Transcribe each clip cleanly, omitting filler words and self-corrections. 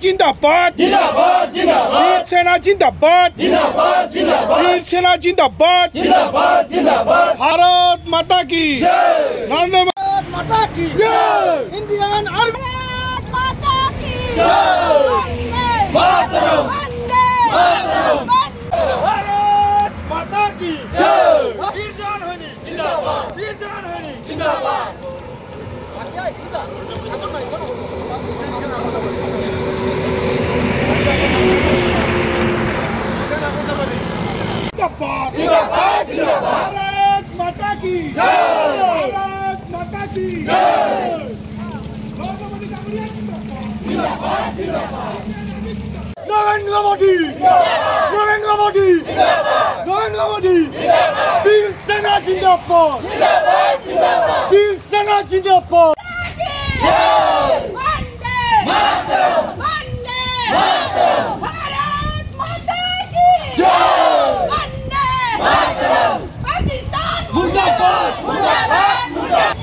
जिंदाबाद जिंदाबाद जिंदाबाद वीर सेना जिंदाबाद जिंदाबाद जिंदाबाद वीर सेना जिंदाबाद जिंदाबाद जिंदाबाद भारत माता की जय नरेंद्र माता की जय इंडियन आर्मी माता की जय मातरम मातरम भारत माता की जय वीर जवान होनी जिंदाबाद वीर जवान होनी जिंदाबाद जिंदाबाद जिंदाबाद जिंदाबाद भारत माता की जय भारत माता की जय जिंदाबाद जिंदाबाद नरेंद्र मोदी नरेंद्र मोदी नरेंद्र मोदी वीर सेना जिंदाबाद जिंदाबाद जिंदाबाद वीर सेना जिंदाबाद जय वंदे मातरम वंदे मातरम भारत माता की जय वंदे मातरम पाकिस्तान मुर्दाबाद मुर्दाबाद मुर्दाबाद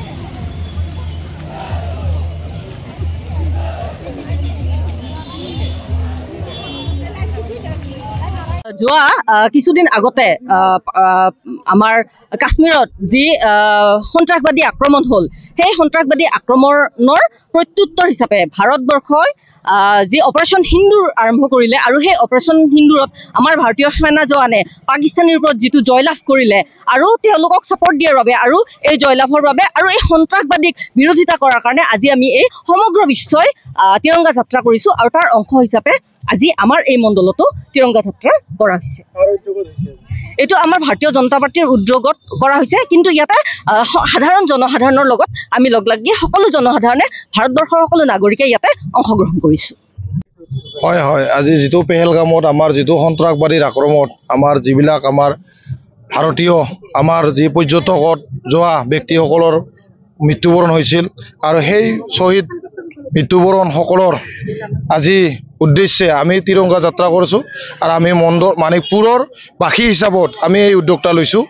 যোৱা কিছুদিন আগতে আমাৰ কাশ্মীৰত যি সন্ত্ৰাসবাদী আক্ৰমণ হ'ল সেই সন্ত্ৰাসবাদী আক্ৰমণৰ প্ৰত্যুত্তৰ হিচাপে ভাৰতবৰ্ষই যি অপাৰেশ্যন সিন্দুৰ আৰম্ভ কৰিলে আৰু সেই অপাৰেশ্যন সিন্দুৰত আমাৰ ভাৰতীয় সেনা জোৱানে পাকিস্তানীৰ ওপৰত যিটো জয়লাভ কৰিলে আৰু তেওঁলোকক ছাপৰ্ট দিয়াৰ বাবে আৰু এই জয়লাভৰ বাবে আৰু এই সন্ত্ৰাসবাদীক বিৰোধিতা কৰাৰ কাৰণে আজি আমি এই সমগ্ৰ বিশ্বই তিৰংগা যাত্ৰা কৰিছোঁ আৰু তাৰ অংশ হিচাপে আজি আমাৰ এই মণ্ডলতো তিৰংগা যাত্ৰা কৰা হৈছে। এইটো আমাৰ ভাৰতীয় জনতা পাৰ্টিৰ উদ্যোগত কৰা হৈছে, কিন্তু ইয়াতে সাধাৰণ জনসাধাৰণৰ লগত আমি লগ লাগি সকলো জনসাধাৰণে ভাৰতবৰ্ষৰ সকলো নাগৰিকে ইয়াতে অংশগ্ৰহণ কৰিছোঁ। হয় হয়, আজি যিটো পেহেলগামত আমাৰ যিটো সন্ত্ৰাসবাদীৰ আক্ৰমণত আমাৰ যিবিলাক আমাৰ ভাৰতীয় আমাৰ যি পৰ্যটকত যোৱা ব্যক্তিসকলৰ মৃত্যুবৰণ হৈছিল আৰু সেই শ্বহীদ মৃত্যুবৰণ সকলৰ আজি উদ্দেশ্যে আমি তিৰংগা যাত্ৰা কৰিছোঁ আৰু আমি মানিকপুৰৰ বাসী হিচাপত আমি এই উদ্যোগটা লৈছোঁ।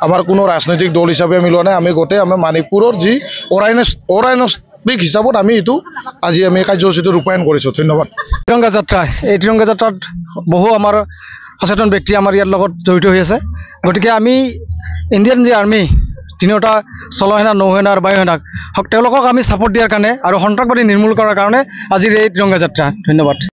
আমাৰ কোনো ৰাজনৈতিক দল হিচাপে আমি লোৱা নাই, আমি গোটেই আমাৰ মানিকপুৰৰ যি অৰাজনৈতিক হিচাপত আমি এইটো আজি আমি কাৰ্যসূচীটো ৰূপায়ণ কৰিছোঁ। ধন্যবাদ। তিৰংগা যাত্ৰা, এই তিৰংগা যাত্ৰাত বহু আমাৰ সচেতন ব্যক্তি আমাৰ ইয়াৰ লগত জড়িত হৈ আছে। গতিকে আমি ইণ্ডিয়ান যি আৰ্মি তিনিওটা স্থলসেনা নৌসেনা আৰু বায়ুসেনাক তেওঁলোকক আমি ছাপৰ্ট দিয়াৰ কাৰণে আৰু সন্ত্ৰাসবাদী নিৰ্মূল কৰাৰ কাৰণে আজিৰ এই তিৰংগা যাত্ৰা। ধন্যবাদ।